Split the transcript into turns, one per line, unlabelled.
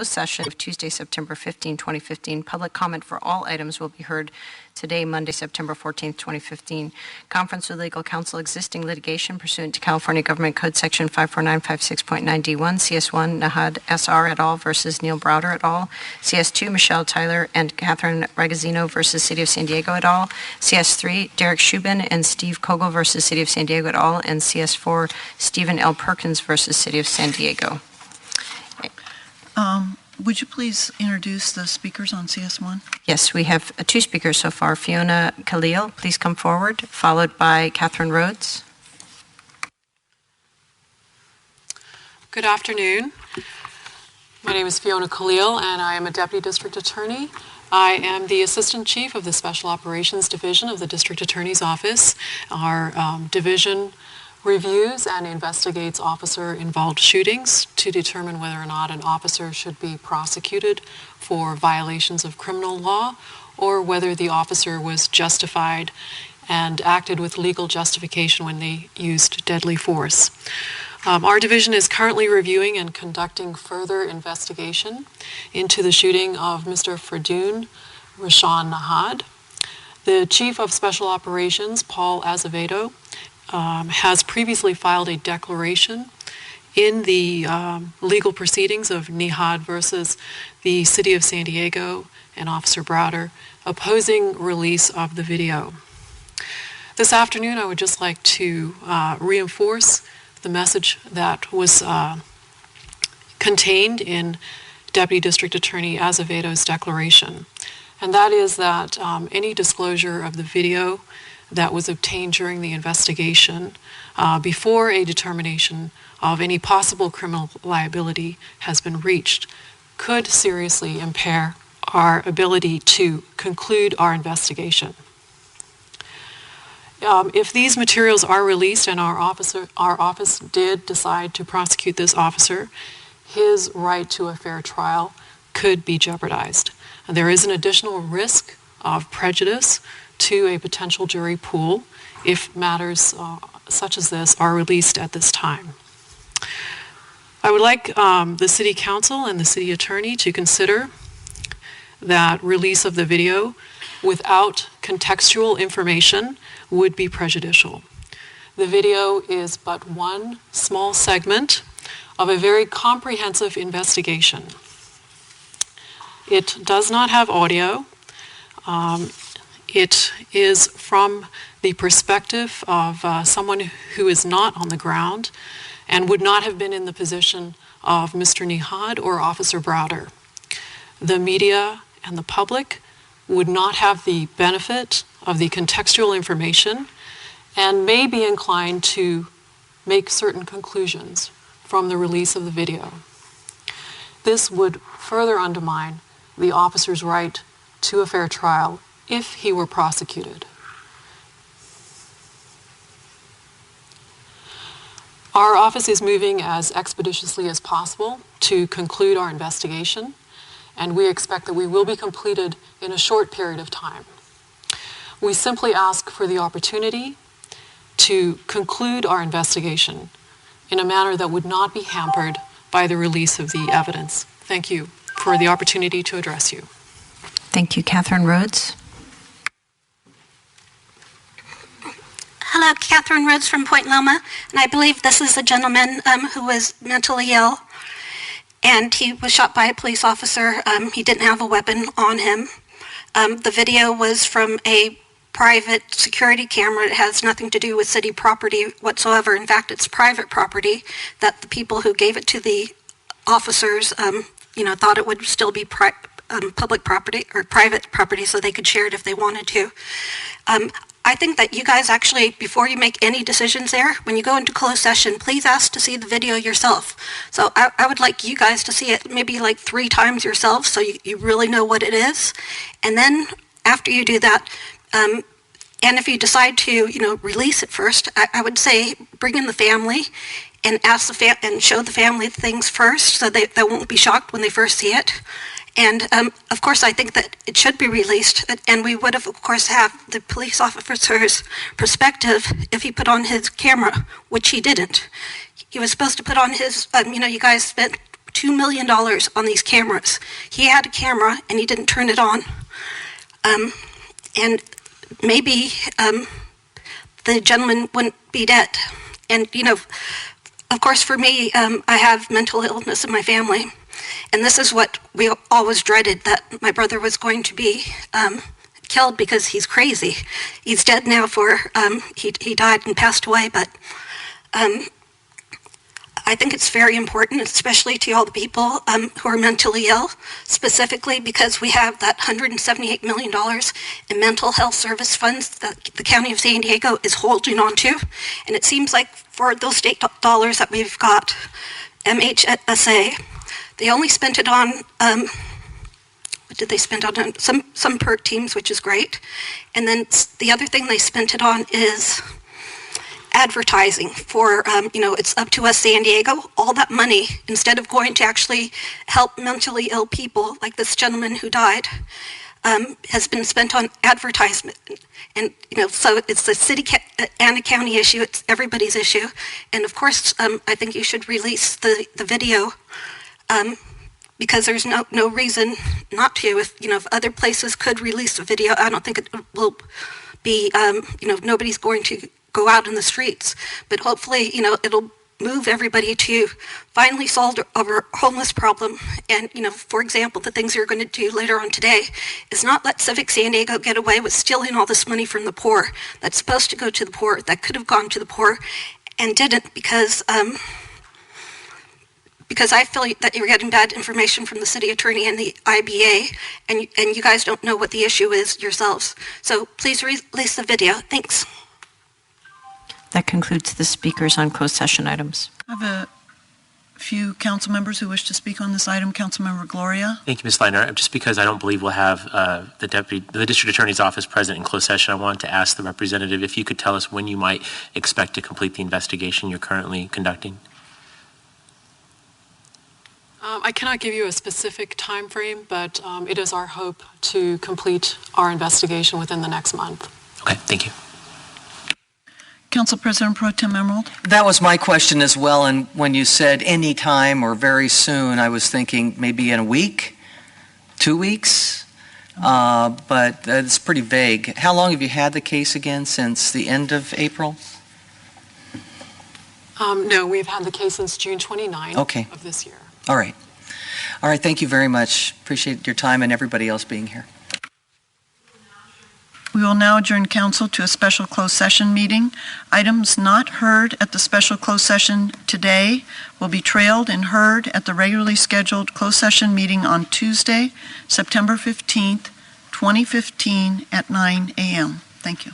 session of Tuesday, September 15, 2015. Public comment for all items will be heard today, Monday, September 14, 2015. Conference with legal counsel, existing litigation pursuant to California Government Code Section 54956.9D1, CS1, Nehad S.R. et al. Versus Neal Browder et al. CS2, Michelle Tyler and Catherine Ragazzino versus City of San Diego et al. CS3, Derek Shubin and Steve Kogel versus City of San Diego et al. And CS4, Stephen L. Perkins versus City of San Diego.
Would you please introduce the speakers on CS1?
Yes, we have two speakers so far. Fiona Khalil, please come forward, followed by Catherine Rhodes.
Good afternoon. My name is Fiona Khalil, and I am a Deputy District Attorney. I am the Assistant Chief of the Special Operations Division of the District Attorney's Office. Our division reviews and investigates officer-involved shootings to determine whether or not an officer should be prosecuted for violations of criminal law or whether the officer was justified and acted with legal justification when they used deadly force. Our division is currently reviewing and conducting further investigation into the shooting of Mr. Fridoon, Rashawn Nehad. The Chief of Special Operations, Paul Azevedo, has previously filed a declaration in the legal proceedings of Nehad versus the City of San Diego and Officer Browder opposing release of the video. This afternoon, I would just like to reinforce the message that was contained in Deputy District Attorney Azevedo's declaration, and that is that any disclosure of the video that was obtained during the investigation before a determination of any possible criminal liability has been reached could seriously impair our ability to conclude our investigation. If these materials are released and our office did decide to prosecute this officer, his right to a fair trial could be jeopardized. And there is an additional risk of prejudice to a potential jury pool if matters such as this are released at this time. I would like the City Council and the City Attorney to consider that release of the video without contextual information would be prejudicial. The video is but one small segment of a very comprehensive investigation. It does not have audio. It is from the perspective of someone who is not on the ground and would not have been in the position of Mr. Nehad or Officer Browder. The media and the public would not have the benefit of the contextual information and may be inclined to make certain conclusions from the release of the video. This would further undermine the officer's right to a fair trial if he were prosecuted. Our office is moving as expeditiously as possible to conclude our investigation, and we expect that we will be completed in a short period of time. We simply ask for the opportunity to conclude our investigation in a manner that would not be hampered by the release of the evidence. Thank you for the opportunity to address you.
Thank you. Catherine Rhodes.
Hello, Catherine Rhodes from Point Loma, and I believe this is a gentleman who was mentally ill, and he was shot by a police officer. He didn't have a weapon on him. The video was from a private security camera. It has nothing to do with city property whatsoever. In fact, it's private property that the people who gave it to the officers, thought it would still be public property or private property, so they could share it if they wanted to. I think that you guys actually, before you make any decisions there, when you go into closed session, please ask to see the video yourself. So I would like you guys to see it maybe like 3 times yourself so you really know what it is. And then after you do that, and if you decide to, release it first, I would say bring in the family and ask and show the family things first so they won't be shocked when they first see it. And of course, I think that it should be released, and we would have, of course, have the police officer's perspective if he put on his camera, which he didn't. He was supposed to put on his, you guys spent $2 million on these cameras. He had a camera and he didn't turn it on. And maybe the gentleman wouldn't be dead. And, you know, of course, for me, I have mental illness in my family. And this is what we always dreaded, that my brother was going to be killed because he's crazy. He's dead now he died and passed away, but I think it's very important, especially to all the people who are mentally ill, specifically because we have that $178 million in mental health service funds that the County of San Diego is holding on to. And it seems like for those state dollars that we've got, MHSA, they only spent it on, what did they spend on? Some PERT teams, which is great. And then the other thing they spent it on is advertising for, you know, it's up to us, San Diego. All that money, instead of going to actually help mentally ill people like this gentleman who died, has been spent on advertisement. And, you know, so it's a city and a county issue. It's everybody's issue. And of course, I think you should release the video because there's no reason not to. If, you know, if other places could release a video, I don't think it will be, you know, nobody's going to go out in the streets. But hopefully, you know, it'll move everybody to finally solve our homeless problem. And, you know, for example, the things you're going to do later on today is not let Civic San Diego get away with stealing all this money from the poor that's supposed to go to the poor, that could have gone to the poor, and didn't because I feel that you're getting bad information from the city attorney and the IBA, and you guys don't know what the issue is yourselves. So please release the video. Thanks.
That concludes the speakers on closed session items.
I have a few council members who wish to speak on this item. Councilmember Gloria.
Thank you, Ms. Leitner. Just because I don't believe we'll have the district attorney's office present in closed session, I wanted to ask the representative if you could tell us when you might expect to complete the investigation you're currently conducting.
I cannot give you a specific time frame, but it is our hope to complete our investigation within the next month.
Okay, thank you.
Council President Pro Tem Emerald.
That was my question as well, and when you said any time or very soon, I was thinking maybe in a week, 2 weeks, but it's pretty vague. How long have you had the case again, since the end of April?
No, we've had the case since June 29th of this year.
All right. All right, thank you very much. Appreciate your time and everybody else being here.
We will now adjourn council to a special closed session meeting. Items not heard at the special closed session today will be trailed and heard at the regularly scheduled closed session meeting on Tuesday, September 15th, 2015 at 9 a.m. Thank you.